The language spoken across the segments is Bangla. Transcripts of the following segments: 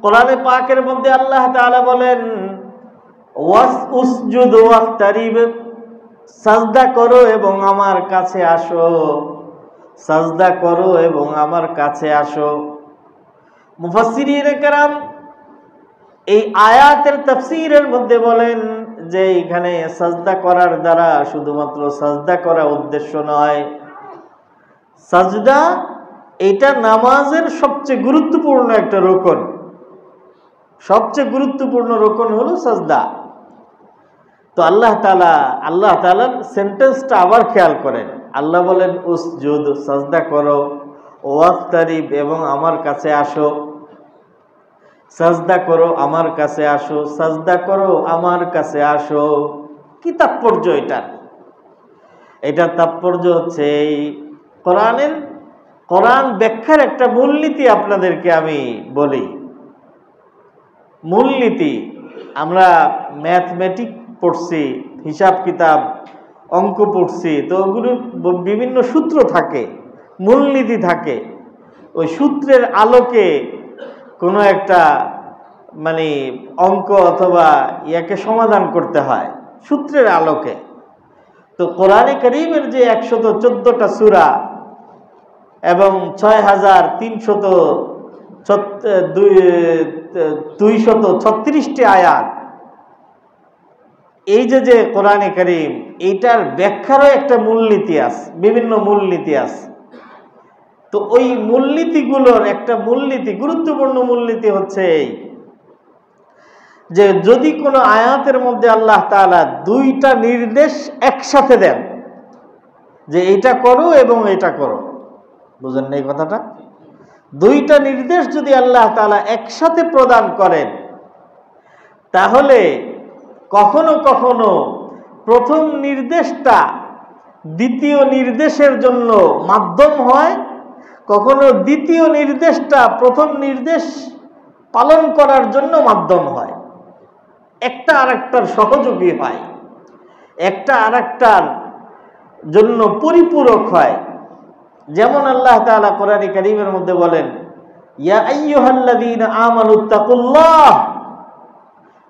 কোরআনে পাকের মধ্যে আল্লাহ তাআলা বলেন ওয়াসজুদ ওয়াক্তারিব, সাজদা করো এবং আমার কাছে আসো, সাজদা করো এবং আমার কাছে আসো। মুফাসসিরিনে কেরাম এই আয়াতের তাফসীরের মধ্যে বলেন যে এখানে সাজদা করার দ্বারা শুধুমাত্র সাজদা করা উদ্দেশ্য নয়, সাজদা এটা নামাজের সবচেয়ে গুরুত্বপূর্ণ একটা রুকন। সবচেয়ে গুরুত্বপূর্ণ রুকন হলো সাজদা। তো আল্লাহ তাআলার সেন্টেন্সটা আবার খেয়াল করেন। আল্লাহ বলেন উসজুদ, সাজদা করো, ওয়াক্তারিব এবং আমার কাছে আসো। সাজদা করো, আমার কাছে আসো, সাজদা করো, আমার কাছে আসো। কি তাৎপর্য এটার তাৎপর্য হচ্ছে এই কোরআন ব্যাখ্যার একটা মূলনীতি আপনাদেরকে আমি বলি। মূলনীতি, আমরা ম্যাথমেটিক পড়ছি, হিসাব কিতাব, অঙ্ক পড়ছি, তো ওগুলোর বিভিন্ন সূত্র থাকে, মূলনীতি থাকে। ওই সূত্রের আলোকে কোনো একটা অঙ্ক অথবা ইয়াকে সমাধান করতে হয় সূত্রের আলোকে। তো কোরআনে কারীমের যে 114টা সূরা এবং 6236টি আয়াত, এই যে কোরআনে কারীম, এইটার ব্যাখ্যারও একটা মূলনীতি আছে, বিভিন্ন মূলনীতি আছে। তো ওই মূলনীতিগুলোর একটা গুরুত্বপূর্ণ মূলনীতি হচ্ছে এই যে যদি কোনো আয়াতের মধ্যে আল্লাহ তাআলা দুইটা নির্দেশ একসাথে দেন যে এইটা করো এবং এটা করো, বুঝেন না এই কথাটা? দুইটা নির্দেশ যদি আল্লাহ তাআলা একসাথে প্রদান করেন, তাহলে কখনো কখনো প্রথম নির্দেশটা দ্বিতীয় নির্দেশের জন্য মাধ্যম হয়, কখনো দ্বিতীয় নির্দেশটা প্রথম নির্দেশ পালন করার জন্য মাধ্যম হয়। একটা আরেকটার সহযোগী হয়, একটা আরেকটার জন্য পরিপূরক হয়। যেমন আল্লাহ তাআলা কোরআনে কারীমের মধ্যে বলেন ইয়া আইয়ুহাল্লাযীনা আমানুত্তাকুল্লাহ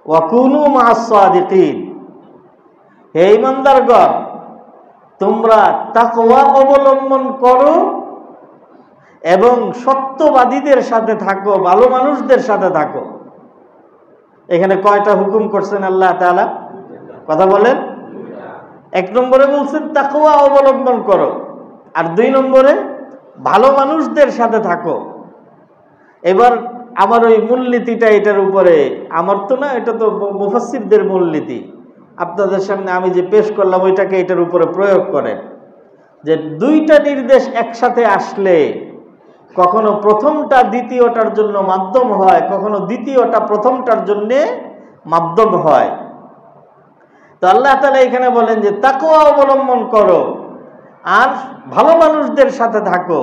ওয়া কুনু মা'আস সাদিকিন, হে ঈমানদারগণ তোমরা তাকওয়া অবলম্বন করো এবং সত্যবাদীদের সাথে থাকো, ভালো মানুষদের সাথে থাকো। এখানে কয়টা হুকুম করছেন আল্লাহ তাআলা? কথা বলেন। 1 নম্বরে বলছেন তাকওয়া অবলম্বন করো, আর 2 নম্বরে ভালো মানুষদের সাথে থাকো। এবার আমার ওই মূলনীতিটা এটার উপরে, আমার তো না, এটা তো মুফাসসিরদের মূলনীতি, আপনাদের সামনে আমি যে পেশ করলাম ওইটাকে এটার উপরে প্রয়োগ করেন যে দুইটা নির্দেশ একসাথে আসলে কখনো প্রথমটা দ্বিতীয়টার জন্য মাধ্যম হয়, কখনো দ্বিতীয়টা প্রথমটার জন্য মাধ্যম হয়। তো আল্লাহ তাআলা এখানে বলেন যে তাকওয়া অবলম্বন করো আর ভালো মানুষদের সাথে থাকো।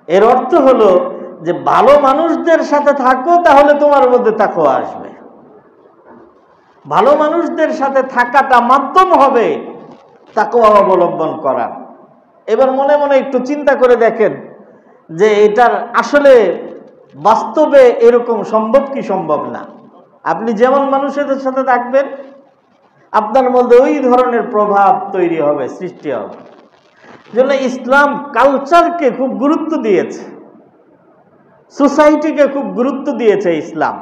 এর অর্থ হলো যে ভালো মানুষদের সাথে থাকো, তাহলে তোমার মধ্যে তাকওয়া আসবে। ভালো মানুষদের সাথে থাকাটা মাধ্যম হবে তাকওয়া অবলম্বন করা। এবার মনে মনে একটু চিন্তা করে দেখেন যে এটার আসলে বাস্তবে এরকম সম্ভব কি সম্ভব না। আপনি যেমন মানুষের সাথে থাকবেন, আপনার মধ্যে ওই ধরনের প্রভাব তৈরি হবে, সৃষ্টি হবে। জন্য ইসলাম কালচারকে খুব গুরুত্ব দিয়েছে, সোসাইটিকে খুব গুরুত্ব দিয়েছে ইসলাম।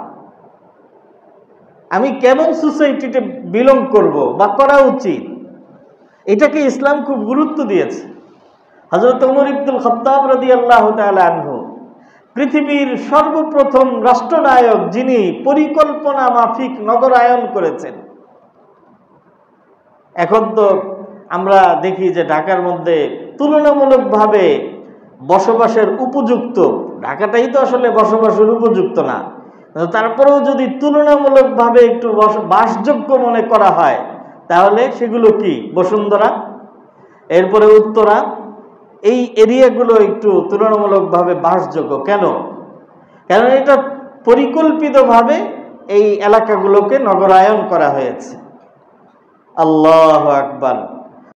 আমি কেমন সোসাইটিতে বিলং করব বা করা উচিত, এটাকে ইসলাম খুব গুরুত্ব দিয়েছে। হযরত ওমর ইবনুল খাত্তাব রাদিয়াল্লাহু তাআলা আনহু পৃথিবীর সর্বপ্রথম রাষ্ট্রনায়ক, যিনি পরিকল্পনা মাফিক নগরায়ন করেছেন। এখন তো আমরা দেখি যে ঢাকার মধ্যে তুলনামূলকভাবে বসবাসের উপযুক্ত, ঢাকাটাই তো আসলে বসবাসের উপযুক্ত না, তারপরেও যদি তুলনামূলকভাবে একটু বাসযোগ্য মনে করা হয়, তাহলে সেগুলো কি? বসুন্ধরা, এরপরে উত্তরা, এই এরিয়াগুলো একটু তুলনামূলকভাবে বাসযোগ্য। কেন? কারণ এটা পরিকল্পিতভাবে এই এলাকাগুলোকে নগরায়ন করা হয়েছে। আল্লাহু আকবার।